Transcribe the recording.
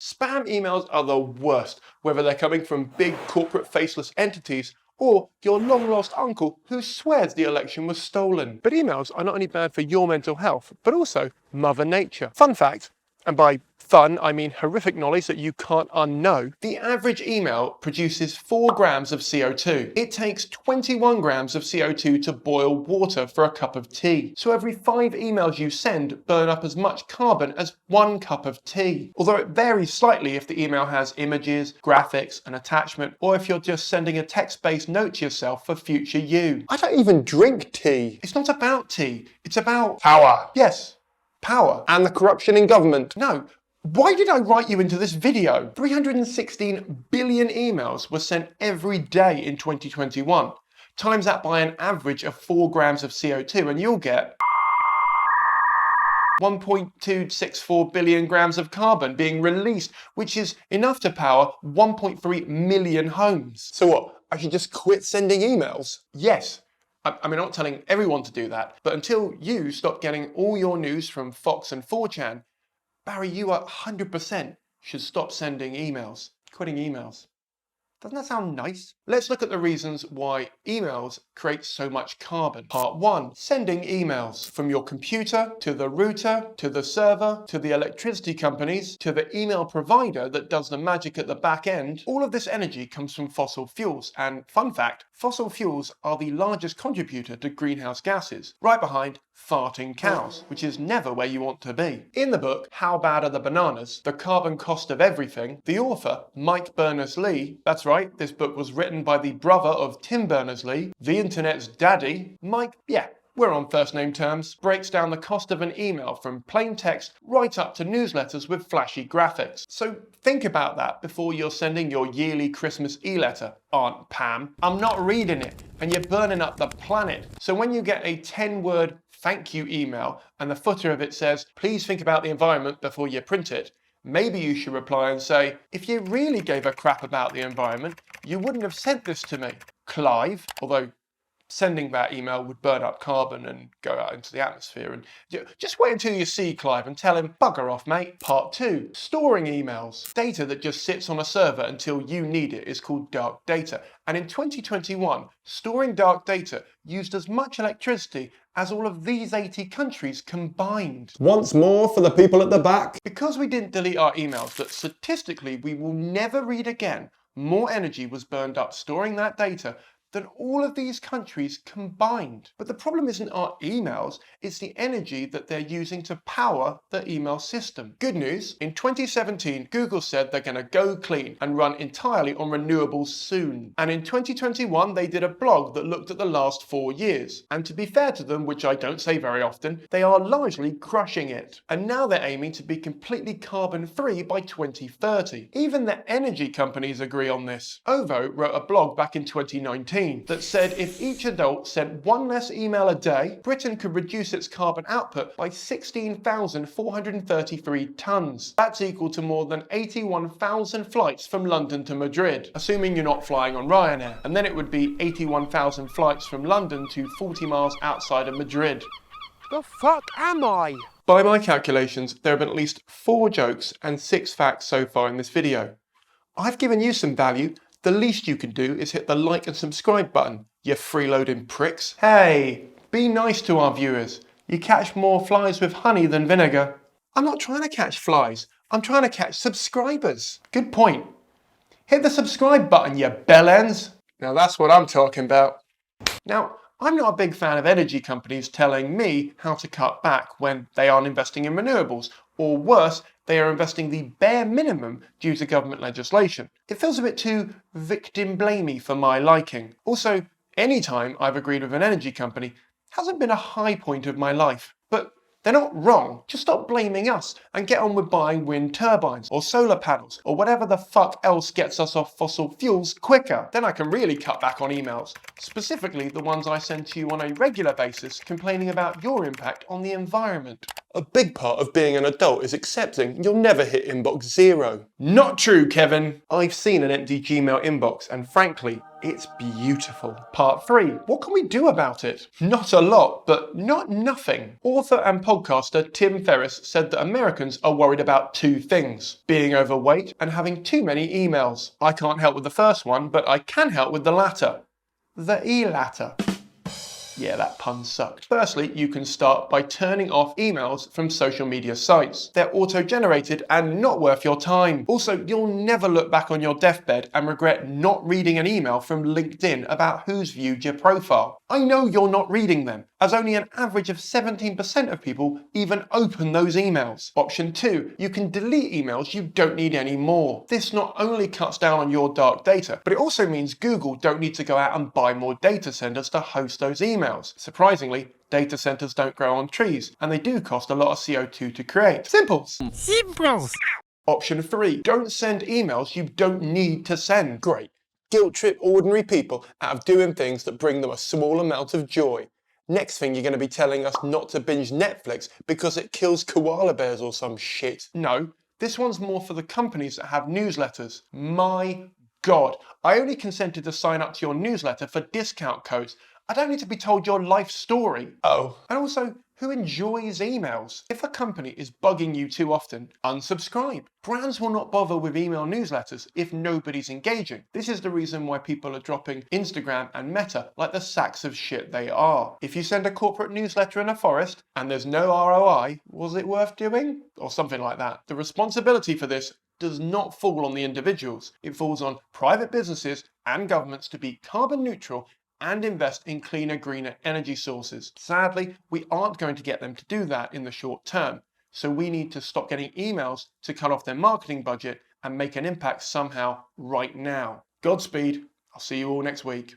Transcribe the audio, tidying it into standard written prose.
Spam emails are the worst, whether they're coming from big corporate faceless entities or your long-lost uncle who swears the election was stolen. But emails are not only bad for your mental health, but also Mother Nature. Fun fact, and by fun, I mean horrific knowledge that you can't unknow, the average email produces 4 grams of CO2. It takes 21 grams of CO2 to boil water for a cup of tea. So every 5 emails you send burn up as much carbon as 1 cup of tea. Although it varies slightly if the email has images, graphics, an attachment, or if you're just sending a text-based note to yourself for future you. I don't even drink tea. It's not about tea, it's about power. Yes. Power. And the corruption in government. No. Why did I write you into this video? 316 billion emails were sent every day in 2021. Times that by an average of 4 grams of CO2 and you'll get 1.264 billion grams of carbon being released, which is enough to power 1.3 million homes. So what? I should just quit sending emails? Yes. I mean, I'm not telling everyone to do that, but until you stop getting all your news from Fox and 4chan, Barry, you 100% should stop sending emails, quitting emails. Doesn't that sound nice? Let's look at the reasons why emails create so much carbon. Part 1. Sending emails. From your computer, to the router, to the server, to the electricity companies, to the email provider that does the magic at the back end, all of this energy comes from fossil fuels. And fun fact, fossil fuels are the largest contributor to greenhouse gases, right behind farting cows, which is never where you want to be. In the book, How Bad Are the Bananas? The Carbon Cost of Everything, the author, Mike Berners-Lee, that's right, this book was written by the brother of Tim Berners-Lee, the internet's daddy. Mike, yeah, we're on first name terms, breaks down the cost of an email from plain text right up to newsletters with flashy graphics. So think about that before you're sending your yearly Christmas e-letter, Aunt Pam. I'm not reading it, and you're burning up the planet. So when you get a 10-word thank you email and the footer of it says, please think about the environment before you print it, maybe you should reply and say, if you really gave a crap about the environment, you wouldn't have sent this to me. Clive, although sending that email would burn up carbon and go out into the atmosphere. And just wait until you see Clive and tell him, bugger off, mate. Part 2, storing emails. Data that just sits on a server until you need it is called dark data. And in 2021, storing dark data used as much electricity as all of these 80 countries combined. Once more for the people at the back. Because we didn't delete our emails that statistically we will never read again, more energy was burned up storing that data than all of these countries combined. But the problem isn't our emails, it's the energy that they're using to power the email system. Good news, in 2017, Google said they're gonna go clean and run entirely on renewables soon. And in 2021, they did a blog that looked at the last 4 years. And to be fair to them, which I don't say very often, they are largely crushing it. And now they're aiming to be completely carbon-free by 2030. Even the energy companies agree on this. Ovo wrote a blog back in 2019 that said if each adult sent 1 less email a day, Britain could reduce its carbon output by 16,433 tonnes. That's equal to more than 81,000 flights from London to Madrid, assuming you're not flying on Ryanair. And then it would be 81,000 flights from London to 40 miles outside of Madrid. The fuck am I? By my calculations, there have been at least 4 jokes and 6 facts so far in this video. I've given you some value. The least you can do is hit the like and subscribe button, you freeloading pricks. Hey, be nice to our viewers. You catch more flies with honey than vinegar. I'm not trying to catch flies, I'm trying to catch subscribers. Good point. Hit the subscribe button, you bellends. Now that's what I'm talking about. Now, I'm not a big fan of energy companies telling me how to cut back when they aren't investing in renewables, or worse, they are investing the bare minimum due to government legislation. It feels a bit too victim-blamey for my liking. Also, any time I've agreed with an energy company hasn't been a high point of my life. But they're not wrong. Just stop blaming us and get on with buying wind turbines or solar panels or whatever the fuck else gets us off fossil fuels quicker. Then I can really cut back on emails, specifically the ones I send to you on a regular basis complaining about your impact on the environment. A big part of being an adult is accepting you'll never hit inbox 0. Not true, Kevin. I've seen an empty Gmail inbox and frankly, It's beautiful. Part 3. What can we do about it? Not a lot, but not nothing. Author and podcaster Tim Ferriss said that Americans are worried about 2 things: being overweight and having too many emails. I can't help with the first one, but I can help with the latter. The e-latter. Yeah, that pun sucked. Firstly, you can start by turning off emails from social media sites. They're auto-generated and not worth your time. Also, you'll never look back on your deathbed and regret not reading an email from LinkedIn about who's viewed your profile. I know you're not reading them, as only an average of 17% of people even open those emails. Option 2, you can delete emails you don't need anymore. This not only cuts down on your dark data, but it also means Google don't need to go out and buy more data centers to host those emails. Surprisingly, data centers don't grow on trees, and they do cost a lot of CO2 to create. Simples! Simples! Option 3, don't send emails you don't need to send. Great. Guilt trip ordinary people out of doing things that bring them a small amount of joy. Next thing you're going to be telling us not to binge Netflix because it kills koala bears or some shit. No, this one's more for the companies that have newsletters. My God, I only consented to sign up to your newsletter for discount codes. I don't need to be told your life story. Oh. And also, who enjoys emails? If a company is bugging you too often, unsubscribe. Brands will not bother with email newsletters if nobody's engaging. This is the reason why people are dropping Instagram and Meta like the sacks of shit they are. If you send a corporate newsletter in a forest and there's no ROI, was it worth doing? Or something like that. The responsibility for this does not fall on the individuals. It falls on private businesses and governments to be carbon neutral and invest in cleaner, greener energy sources. Sadly, we aren't going to get them to do that in the short term, so we need to stop getting emails to cut off their marketing budget and make an impact somehow right now. Godspeed. I'll see you all next week.